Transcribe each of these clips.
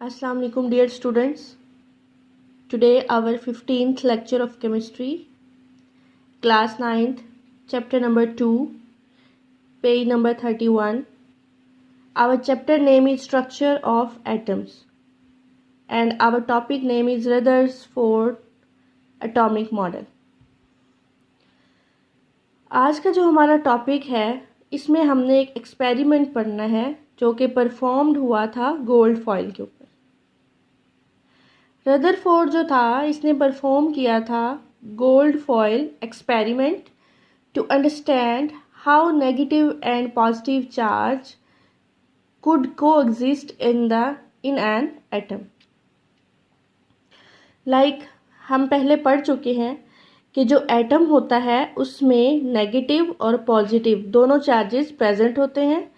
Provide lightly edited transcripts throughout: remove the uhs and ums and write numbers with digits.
Assalamu alaikum dear students. Today our 15th lecture of chemistry, class 9th, chapter number 2, page number 31. Our chapter name is structure of atoms and our topic name is Rutherford atomic model. आज का जो हमारा topic है इसमें हमने एक experiment पढ़ना है जो कि परफॉर्म्ड हुआ था गोल्ड फॉइल के ऊपर। रदरफोर्ड जो था इसने परफॉर्म किया था gold foil experiment to understand how negative and positive charge could coexist in an atom. Like हम पहले पढ़ चुके हैं कि जो एटम होता है उसमें नेगेटिव और पॉजिटिव दोनों चार्जेस प्रेजेंट होते हैं।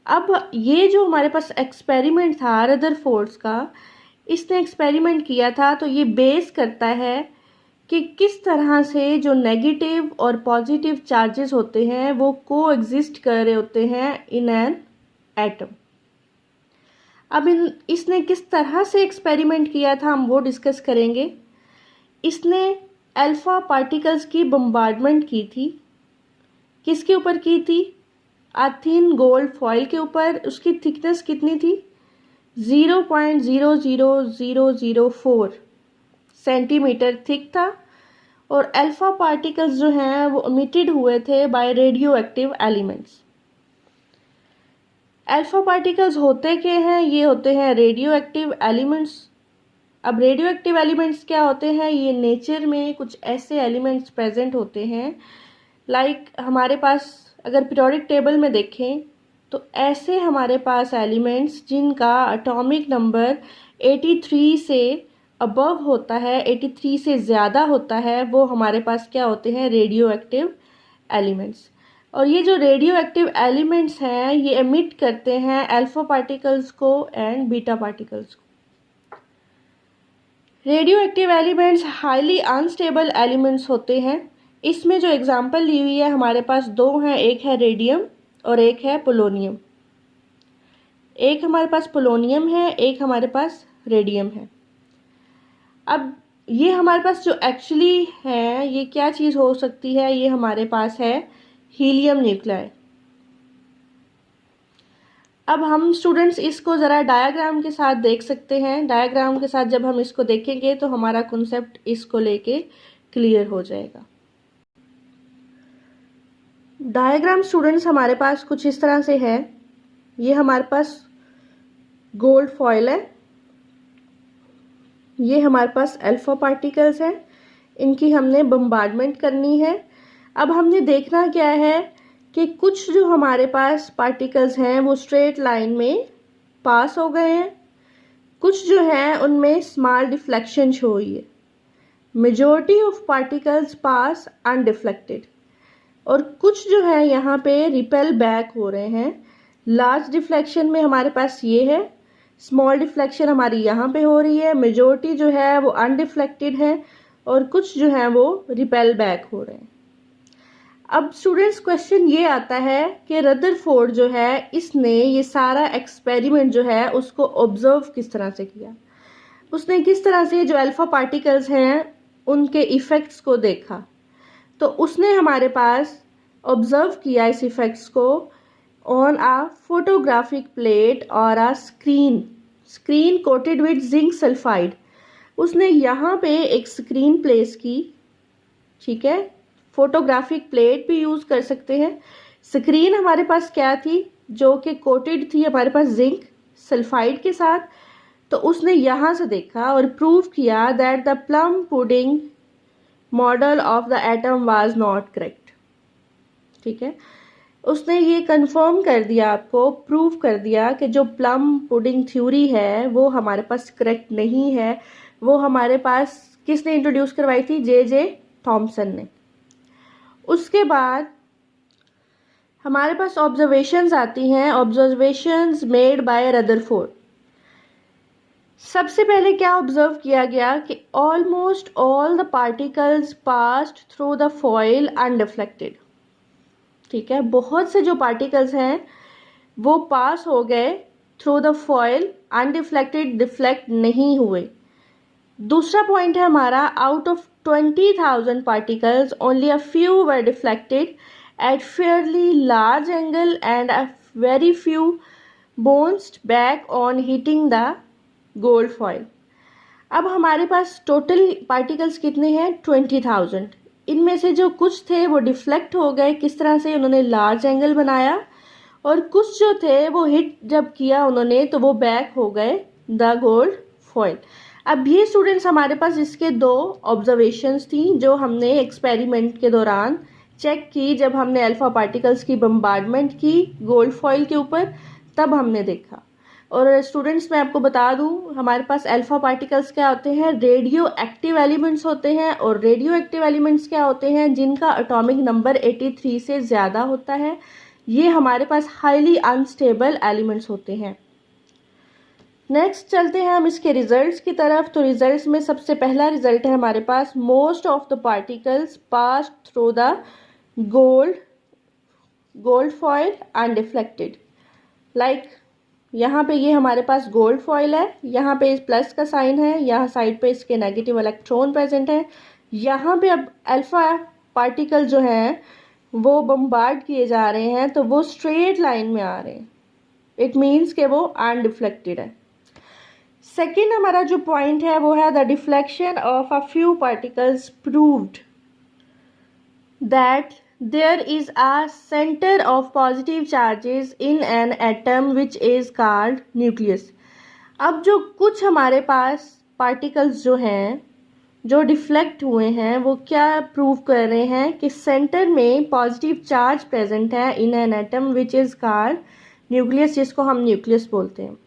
अब ये जो हमारे पास एक्सपेरिमेंट था रदरफोर्ड्स का, इसने एक्सपेरिमेंट किया था तो ये बेस करता है कि किस तरह से जो नेगेटिव और पॉजिटिव चार्जेस होते हैं वो कोएग्जिस्ट कर रहे होते हैं इन एन एटम। अब इसने किस तरह से एक्सपेरिमेंट किया था हम वो डिस्कस करेंगे। इसने अल्फ़ा पार्टिकल्स की बम्बार्डमेंट की थी। किसके ऊपर की थी? थिन गोल्ड फॉइल के ऊपर। उसकी थिकनेस कितनी थी? 0.00004 सेंटीमीटर थिक था और अल्फ़ा पार्टिकल्स जो हैं वो इमिटेड हुए थे by radioactive elements. Alpha particles होते क्या हैं? ये होते हैं रेडियो एक्टिव एलिमेंट्स। अब रेडियो एक्टिव एलिमेंट्स क्या होते हैं? ये नेचर में कुछ ऐसे एलिमेंट्स प्रेजेंट होते हैं लाइक हमारे पास अगर पीरियोडिक टेबल में देखें तो ऐसे हमारे पास एलिमेंट्स जिनका एटॉमिक नंबर 83 से अबव होता है, 83 से ज़्यादा होता है, वो हमारे पास क्या होते हैं? Radioactive elements. और ये जो रेडियो एक्टिव एलिमेंट्स हैं ये एमिट करते हैं अल्फ़ा पार्टिकल्स को एंड बीटा पार्टिकल्स को। Radio active elements highly unstable elements होते हैं। इसमें जो एग्जांपल ली हुई है हमारे पास दो हैं, एक है रेडियम और एक है पोलोनियम। एक हमारे पास पोलोनियम है, एक हमारे पास रेडियम है। अब ये हमारे पास जो एक्चुअली है ये क्या चीज़ हो सकती है? ये हमारे पास है हीलियम न्यूक्लाई। अब हम स्टूडेंट्स इसको ज़रा डायग्राम के साथ देख सकते हैं। डायग्राम के साथ जब हम इसको देखेंगे तो हमारा कॉन्सेप्ट इसको लेके क्लियर हो जाएगा। डायग्राम स्टूडेंट्स हमारे पास कुछ इस तरह से है। ये हमारे पास गोल्ड फॉइल है, ये हमारे पास अल्फ़ा पार्टिकल्स हैं, इनकी हमने बम्बार्डमेंट करनी है। अब हमने देखना क्या है कि कुछ जो हमारे पास पार्टिकल्स हैं वो स्ट्रेट लाइन में पास हो गए हैं, कुछ जो हैं उनमें स्मॉल डिफ्लेक्शन शो हुई है। Majority of particles pass undeflected और कुछ जो है यहाँ पे रिपेल बैक हो रहे हैं। लार्ज डिफ्लेक्शन में हमारे पास ये है, स्मॉल डिफ्लेक्शन हमारी यहाँ पे हो रही है, मेजॉरिटी जो है वो अनडिफ्लेक्टेड है और कुछ जो है वो रिपेल बैक हो रहे हैं। अब स्टूडेंट्स क्वेश्चन ये आता है कि रदरफोर्ड जो है इसने ये सारा एक्सपेरिमेंट जो है उसको ऑब्जर्व किस तरह से किया। उसने किस तरह से जो अल्फ़ा पार्टिकल्स हैं उनके इफ़ेक्ट्स को देखा। तो उसने हमारे पास ऑब्जर्व किया इस इफ़ेक्ट्स को ऑन आ फोटोग्राफिक प्लेट और a screen coated with zinc sulphide. उसने यहाँ पे एक स्क्रीन प्लेस की, ठीक है, फोटोग्राफिक प्लेट भी यूज़ कर सकते हैं। स्क्रीन हमारे पास क्या थी? जो कि कोटेड थी हमारे पास जिंक सल्फाइड के साथ। तो उसने यहाँ से देखा और प्रूव किया that the plum pudding model of the atom was not correct. ठीक है, उसने ये कंफर्म कर दिया, आपको प्रूव कर दिया कि जो प्लम पुडिंग थ्योरी है वो हमारे पास करेक्ट नहीं है। वो हमारे पास किसने इंट्रोड्यूस करवाई थी? जे थॉमसन ने। उसके बाद हमारे पास ऑब्जर्वेशंस आती हैं, ऑब्जर्वेशंस मेड बाय रदरफोर्ड। सबसे पहले क्या ऑब्जर्व किया गया कि almost all the particles passed through the foil undeflected. ठीक है, बहुत से जो पार्टिकल्स हैं वो पास हो गए through the foil undeflected deflect नहीं हुए। दूसरा पॉइंट है हमारा, out of 20,000 particles only a few were deflected at fairly large angle and a very few bounced back on hitting the gold foil। अब हमारे पास टोटल पार्टिकल्स कितने हैं? 20,000। इनमें से जो कुछ थे वो डिफ्लेक्ट हो गए। किस तरह से? उन्होंने लार्ज एंगल बनाया, और कुछ जो थे वो हिट जब किया उन्होंने तो वो बैक हो गए द गोल्ड फॉइल। अब ये स्टूडेंट्स हमारे पास इसके दो ऑब्जर्वेशंस थी जो हमने एक्सपेरिमेंट के दौरान चेक की, जब हमने अल्फा पार्टिकल्स की बम्बार्डमेंट की गोल्ड फॉइल के ऊपर, तब हमने देखा। और स्टूडेंट्स मैं आपको बता दूं, हमारे पास अल्फा पार्टिकल्स क्या होते हैं? रेडियो एक्टिव एलिमेंट्स होते हैं। और रेडियो एक्टिव एलिमेंट्स क्या होते हैं? जिनका एटॉमिक नंबर 83 से ज़्यादा होता है। ये हमारे पास हाईली अनस्टेबल एलिमेंट्स होते हैं। नेक्स्ट चलते हैं हम इसके रिजल्ट्स की तरफ। तो रिजल्ट्स में सबसे पहला रिजल्ट है हमारे पास, most of the particles pass through the gold foil undeflected. Like यहाँ पे ये हमारे पास गोल्ड फॉइल है, यहाँ पे इस प्लस का साइन है, यहाँ साइड पे इसके नेगेटिव इलेक्ट्रॉन प्रेजेंट है। यहाँ पे अब अल्फा पार्टिकल जो हैं वो बम्बार्ड किए जा रहे हैं तो वो स्ट्रेट लाइन में आ रहे हैं। इट मीन्स कि वो अनडिफ्लेक्टेड है। सेकेंड हमारा जो पॉइंट है वो है the deflection of a few particles proved that there is a center of positive charges in an atom which is called nucleus। अब जो कुछ हमारे पास पार्टिकल्स जो हैं जो डिफ्लेक्ट हुए हैं वो क्या प्रूव कर रहे हैं कि सेंटर में पॉजिटिव चार्ज प्रेजेंट है इन an atom which is called nucleus, जिसको हम न्यूक्लियस बोलते हैं।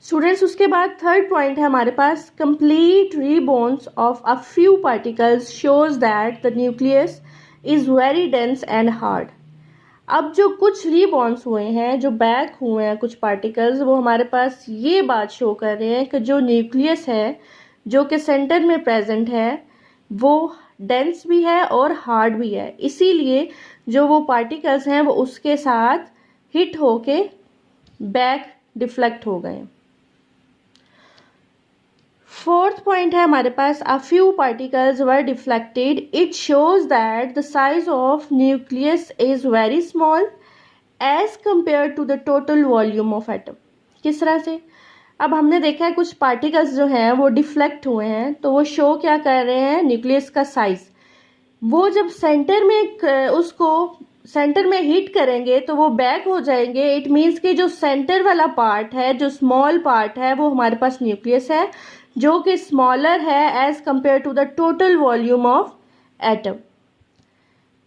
स्टूडेंट्स उसके बाद थर्ड पॉइंट है हमारे पास, complete rebounds of a few particles shows that the nucleus is very dense and hard. अब जो कुछ रीबॉन्ड्स हुए हैं, जो बैक हुए हैं कुछ पार्टिकल्स, वो हमारे पास ये बात शो कर रहे हैं कि जो न्यूक्लियस है जो कि सेंटर में प्रेजेंट है वो डेंस भी है और हार्ड भी है। इसीलिए जो वो पार्टिकल्स हैं वो उसके साथ हिट होके बैक डिफ्लेक्ट हो गए। फोर्थ पॉइंट है हमारे पास, a few particles were deflected, it shows that the size of nucleus is very small as compare to the total volume of atom. किस तरह से? अब हमने देखा है कुछ पार्टिकल्स जो हैं वो डिफ्लेक्ट हुए हैं तो वो शो क्या कर रहे हैं? न्यूक्लियस का साइज। वो जब सेंटर में उसको सेंटर में हिट करेंगे तो वो बैक हो जाएंगे। इट मीन्स कि जो सेंटर वाला पार्ट है, जो स्मॉल पार्ट है, वो हमारे पास न्यूक्लियस है जो कि स्मॉलर है as compare to the total volume of atom.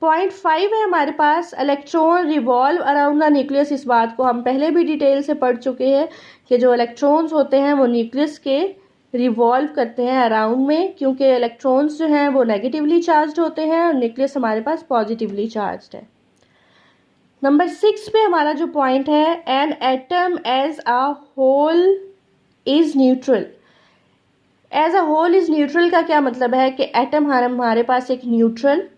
Point 5 है हमारे पास, electron revolve around the nucleus. इस बात को हम पहले भी डिटेल से पढ़ चुके हैं कि जो इलेक्ट्रॉन्स होते हैं वो न्यूक्लियस के रिवॉल्व करते हैं अराउंड में, क्योंकि इलेक्ट्रॉन्स जो हैं वो नेगेटिवली चार्ज्ड होते हैं और न्यूक्लियस हमारे पास पॉजिटिवली चार्ज्ड है। नंबर 6 पे हमारा जो पॉइंट है, an atom as a whole is neutral. As a whole is neutral का क्या मतलब है कि एटम हमारे पास एक न्यूट्रल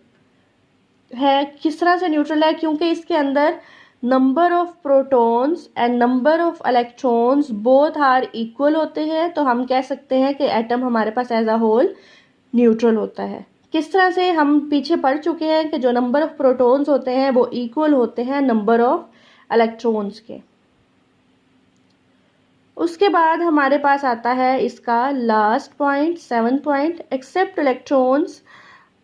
है। किस तरह से न्यूट्रल है? क्योंकि इसके अंदर number of protons and number of electrons both are equal होते हैं, तो हम कह सकते हैं कि एटम हमारे पास एज अ होल न्यूट्रल होता है। किस तरह से? हम पीछे पढ़ चुके हैं कि जो नंबर ऑफ प्रोटॉन्स होते हैं वो इक्वल होते हैं नंबर ऑफ इलेक्ट्रॉन्स के। उसके बाद हमारे पास आता है इसका last point, 7th point, except electrons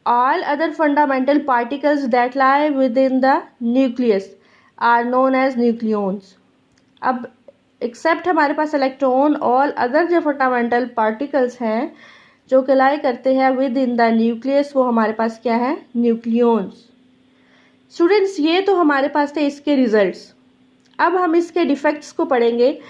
all other fundamental particles that lie within the nucleus are known as nucleons. अब एक्सेप्ट हमारे पास इलेक्ट्रॉन, ऑल अदर जो फंडामेंटल पार्टिकल्स हैं जो कि लाई करते हैं विद इन द न्यूक्लियस, वो हमारे पास क्या है? न्यूक्लियॉन्स। स्टूडेंट्स ये तो हमारे पास थे इसके रिजल्ट्स। अब हम इसके डिफेक्ट्स को पढ़ेंगे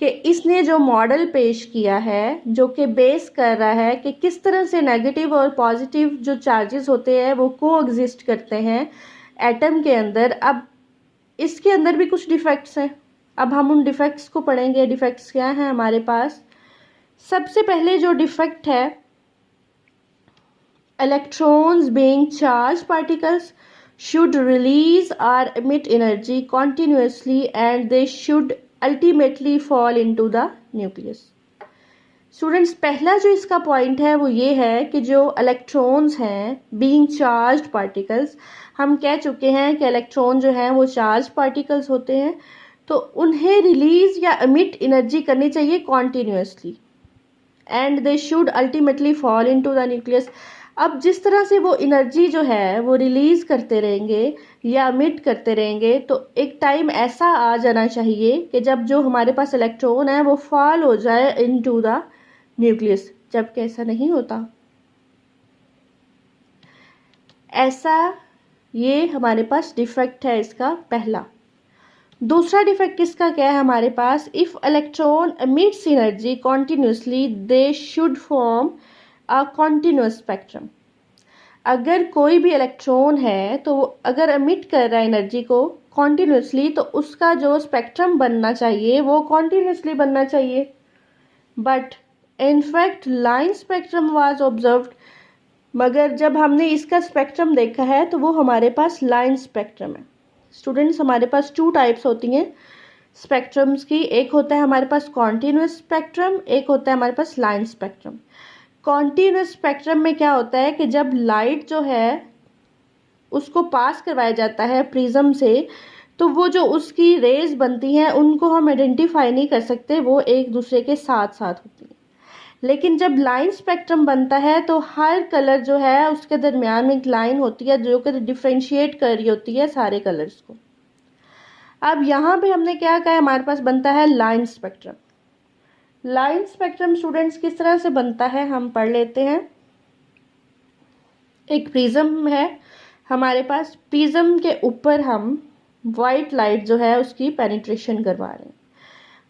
कि इसने जो मॉडल पेश किया है जो कि बेस कर रहा है कि किस तरह से नेगेटिव और पॉजिटिव जो चार्जेस होते हैं वो को एग्जिस्ट करते हैं एटम के अंदर। अब इसके अंदर भी कुछ डिफेक्ट्स हैं। अब हम उन डिफेक्ट्स को पढ़ेंगे। डिफेक्ट्स क्या हैं हमारे पास? सबसे पहले जो डिफेक्ट है, electrons being charge particles. should release or emit energy continuously and they should ultimately fall into the nucleus. Students, पहला जो इसका पॉइंट है वो ये है कि जो इलेक्ट्रॉन्स हैं बीइंग चार्ज्ड पार्टिकल्स, हम कह चुके हैं कि इलेक्ट्रॉन जो हैं वो चार्ज पार्टिकल्स होते हैं, तो उन्हें रिलीज या एमिट एनर्जी करनी चाहिए continuously and they should ultimately fall into the nucleus. अब जिस तरह से वो एनर्जी जो है वो रिलीज करते रहेंगे या एमिट करते रहेंगे, तो एक टाइम ऐसा आ जाना चाहिए कि जब जो हमारे पास इलेक्ट्रॉन है वो फॉल हो जाए इनटू द न्यूक्लियस, जबकि ऐसा नहीं होता. ऐसा ये हमारे पास डिफेक्ट है इसका पहला. दूसरा डिफेक्ट इसका क्या है हमारे पास, if electron emits energy continuously they should form a continuous spectrum. अगर कोई भी इलेक्ट्रॉन है तो अगर एमिट कर रहा है एनर्जी को कॉन्टिन्यूसली, तो उसका जो स्पेक्ट्रम बनना चाहिए वो कॉन्टिन्यूसली बनना चाहिए. But in fact line spectrum was observed, मगर जब हमने इसका स्पेक्ट्रम देखा है तो वो हमारे पास लाइन स्पेक्ट्रम है. स्टूडेंट्स, हमारे पास 2 टाइप्स होती हैं स्पेक्ट्रम्स की. एक होता है हमारे पास कॉन्टिन्यूस स्पेक्ट्रम, एक होता है हमारे पास लाइन स्पेक्ट्रम. कॉन्टिन्यूस स्पेक्ट्रम में क्या होता है कि जब लाइट जो है उसको पास करवाया जाता है प्रिज्म से, तो वो जो उसकी रेज बनती हैं उनको हम आइडेंटिफाई नहीं कर सकते, वो एक दूसरे के साथ साथ होती हैं. लेकिन जब लाइन स्पेक्ट्रम बनता है तो हर कलर जो है उसके दरमियान में एक लाइन होती है जो कि डिफ्रेंशिएट कर रही होती है सारे कलर्स को. अब यहाँ पे हमने क्या कहा, हमारे पास बनता है line spectrum. Line spectrum students किस तरह से बनता है हम पढ़ लेते हैं. एक प्रिज्म है हमारे पास, प्रिज्म के ऊपर हम वाइट लाइट जो है उसकी पेनिट्रेशन करवा रहे हैं.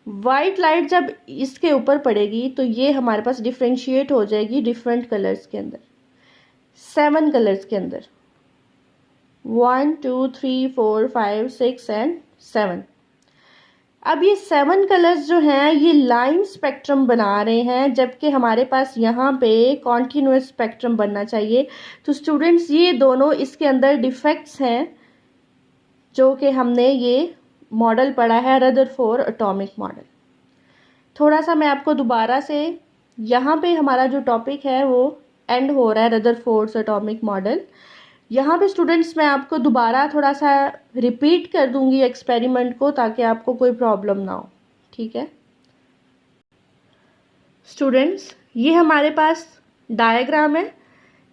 वाइट लाइट जब इसके ऊपर पड़ेगी तो ये हमारे पास डिफ्रेंशिएट हो जाएगी डिफरेंट कलर्स के अंदर, 7 कलर्स के अंदर, 1 2 3 4 5 6 एंड 7. अब ये 7 कलर्स जो हैं ये लाइन स्पेक्ट्रम बना रहे हैं, जबकि हमारे पास यहाँ पे कॉन्टिन्यूस स्पेक्ट्रम बनना चाहिए. तो स्टूडेंट्स, ये दोनों इसके अंदर डिफेक्ट्स हैं जो कि हमने ये मॉडल पढ़ा है रदरफोर्ड एटॉमिक मॉडल. थोड़ा सा मैं आपको दोबारा से, यहाँ पे हमारा जो टॉपिक है वो एंड हो रहा है रदरफोर्ड एटॉमिक मॉडल. यहाँ पे स्टूडेंट्स मैं आपको दोबारा थोड़ा सा रिपीट कर दूंगी एक्सपेरिमेंट को ताकि आपको कोई प्रॉब्लम ना हो. ठीक है स्टूडेंट्स, ये हमारे पास डायग्राम है.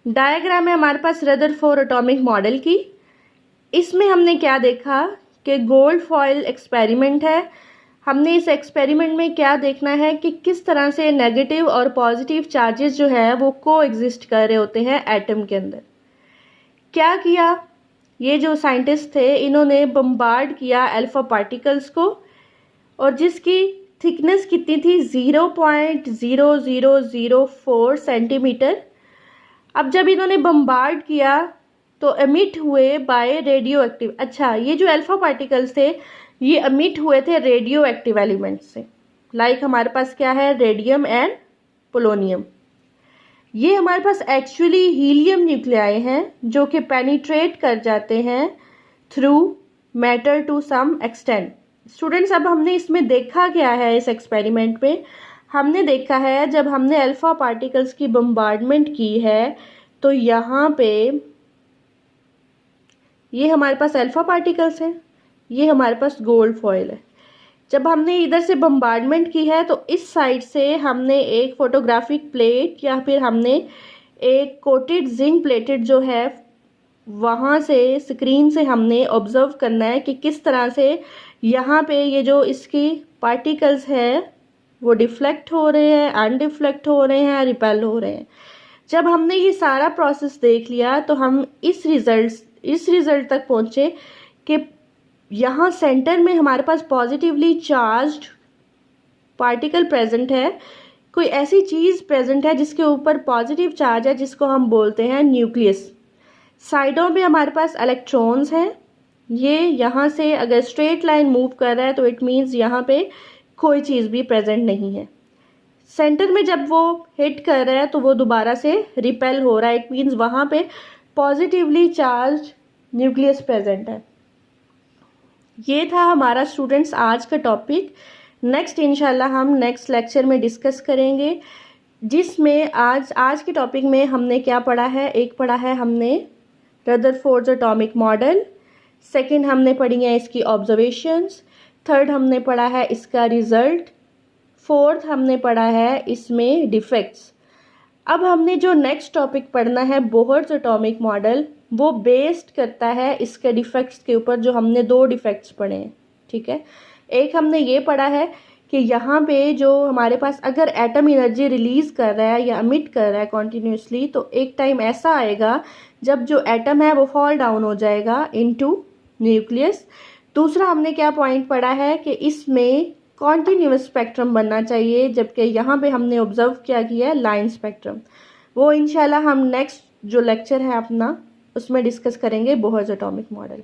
डायग्राम है हमारे पास रदरफोर्ड एटॉमिक मॉडल की. इसमें हमने क्या देखा कि गोल्ड फॉयल एक्सपेरिमेंट है. हमने इस एक्सपेरिमेंट में क्या देखना है कि किस तरह से नेगेटिव और पॉजिटिव चार्जेस जो है वो को एग्जिस्ट कर रहे होते हैं एटम के अंदर. क्या किया, ये जो साइंटिस्ट थे इन्होंने बम्बार्ड किया अल्फा पार्टिकल्स को, और जिसकी थिकनेस कितनी थी 0.0004 सेंटीमीटर. अब जब इन्होंने बम्बार्ड किया तो एमिट हुए बाय रेडियो एक्टिव. अच्छा, ये जो अल्फा पार्टिकल्स थे ये एमिट हुए थे रेडियो एक्टिव एलिमेंट से. लाइक हमारे पास क्या है, रेडियम एंड पोलोनियम. ये हमारे पास एक्चुअली हीलियम न्यूक्लियाई हैं जो कि पेनिट्रेट कर जाते हैं through matter to some extent. Students, अब हमने इसमें देखा क्या है, इस एक्सपेरिमेंट में हमने देखा है जब हमने अल्फा पार्टिकल्स की बम्बार्डमेंट की है तो यहाँ पे ये हमारे पास अल्फा पार्टिकल्स हैं, ये हमारे पास गोल्ड फॉयल है. जब हमने इधर से बम्बार्डमेंट की है तो इस साइड से हमने एक फोटोग्राफिक प्लेट या फिर हमने एक कोटेड जिंक प्लेटेड जो है वहाँ से स्क्रीन से हमने ऑब्जर्व करना है कि किस तरह से यहाँ पे ये जो इसकी पार्टिकल्स है वो डिफ्लेक्ट हो रहे हैं, अनडिफ्लेक्ट हो रहे हैं, रिपेल हो रहे हैं. जब हमने ये सारा प्रोसेस देख लिया तो हम इस रिजल्ट तक पहुँचे कि यहाँ सेंटर में हमारे पास पॉजिटिवली चार्ज्ड पार्टिकल प्रेजेंट है, कोई ऐसी चीज़ प्रेजेंट है जिसके ऊपर पॉजिटिव चार्ज है जिसको हम बोलते हैं न्यूक्लियस. साइडों पे हमारे पास इलेक्ट्रॉन्स हैं. ये यहाँ से अगर स्ट्रेट लाइन मूव कर रहा है तो इट मीन्स यहाँ पे कोई चीज़ भी प्रेजेंट नहीं है. सेंटर में जब वो हिट कर रहा है तो वो दोबारा से रिपेल हो रहा है, इट मीन्स वहाँ पे पॉजिटिवली चार्ज न्यूक्लियस प्रेजेंट है। ये था हमारा स्टूडेंट्स आज का टॉपिक। नेक्स्ट इंशाल्लाह हम नेक्स्ट लेक्चर में डिस्कस करेंगे, जिसमें आज के टॉपिक में हमने क्या पढ़ा है। एक पढ़ा है हमने रदरफोर्ड्स एटॉमिक मॉडल, सेकंड हमने पढ़ी है इसकी ऑब्जर्वेशंस, थर्ड हमने पढ़ा है इसका रिजल्ट, फोर्थ हमने पढ़ा है इसमें डिफेक्ट्स। अब हमने जो नेक्स्ट टॉपिक पढ़ना है बोहर्स एटॉमिक मॉडल, वो बेस्ड करता है इसके डिफेक्ट्स के ऊपर, जो हमने 2 डिफेक्ट्स पढ़े हैं। ठीक है, एक हमने ये पढ़ा है कि यहाँ पे जो हमारे पास अगर एटम एनर्जी रिलीज कर रहा है या अमिट कर रहा है कॉन्टीन्यूसली, तो एक टाइम ऐसा आएगा जब जो एटम है वो फॉल डाउन हो जाएगा इनटू न्यूक्लियस। दूसरा हमने क्या पॉइंट पढ़ा है कि इसमें कॉन्टीन्यूअस स्पेक्ट्रम बनना चाहिए, जबकि यहाँ पे हमने ऑब्जर्व क्या किया है लाइन स्पेक्ट्रम। वो इंशाल्लाह हम नेक्स्ट जो लेक्चर है अपना उसमें डिस्कस करेंगे बोहर्स एटॉमिक मॉडल।